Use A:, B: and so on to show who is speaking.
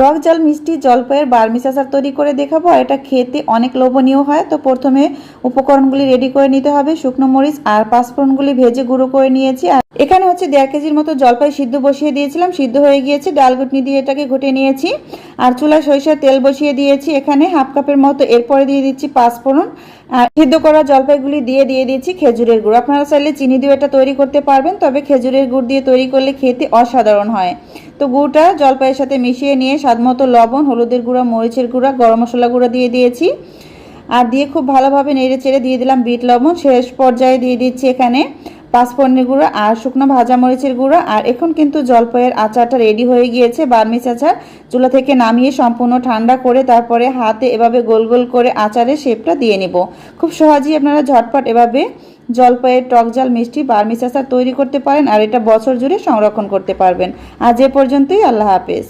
A: টক ঝাল মিষ্টি জলপাইয়ের বার্মিজ আচার তৈরি করে দেখাবো। এটা খেতে অনেক লোভনীয় হয়। তো প্রথমে উপকরণগুলি রেডি করে নিতে হবে। শুকনো মরিচ আর পাঁচফোড়নগুলি ভেজে গুঁড়ো করে নিয়েছি। আর এখানে হচ্ছে 1.5 কেজির মতো জলপাই সিদ্ধ বসিয়ে দিয়েছিলাম, সিদ্ধ হয়ে গিয়েছে। ডাল ঘুটনি দিয়ে এটাকে ঘুটে নিয়েছি। আর চুলায় সরিষার তেল বসিয়ে দিয়েছি এখানে 1/2 কাপের মতো। এরপরে দিয়ে দিচ্ছি পাঁচফোড়ন আর সিদ্ধ করা জলপাইগুলি দিয়ে দিচ্ছি খেজুরের গুড়। আপনারা চাইলে চিনি দিয়ে এটা তৈরি করতে পারবেন, তবে খেজুরের গুড় দিয়ে তৈরি করলে খেতে অসাধারণ হয়। তো গুড়টা জলপাইয়ের সাথে মিশিয়ে নিয়ে স্বাদমতো লবণ, হলুদের গুঁড়া, মরিচের গুঁড়া, গরম মশলা গুঁড়া দিয়ে দিয়েছি। আর দিয়ে খুব ভালোভাবে নেড়ে চেড়ে দিয়ে দিলাম বিট লবণ। শেষ পর্যায়ে দিয়ে দিচ্ছি এখানে পাঁচফোড়নের গুঁড়া আর শুকনো ভাজা মরিচের গুঁড়া। আর এখন কিন্তু জলপাইয়ের আচারটা রেডি হয়ে গিয়েছে, বার্মিজ আচার। চুলা থেকে নামিয়ে সম্পূর্ণ ঠান্ডা করে তারপরে হাতে এভাবে গোল গোল করে আচারের শেপটা দিয়ে নেব। খুব সহজেই আপনারা ঝটপট এভাবে জলপাইয়ের টক ঝাল মিষ্টি বার্মিজ আচার তৈরি করতে পারেন, আর এটা বছর জুড়ে সংরক্ষণ করতে পারবেন। আজ এ পর্যন্তই। আল্লাহ হাফেজ।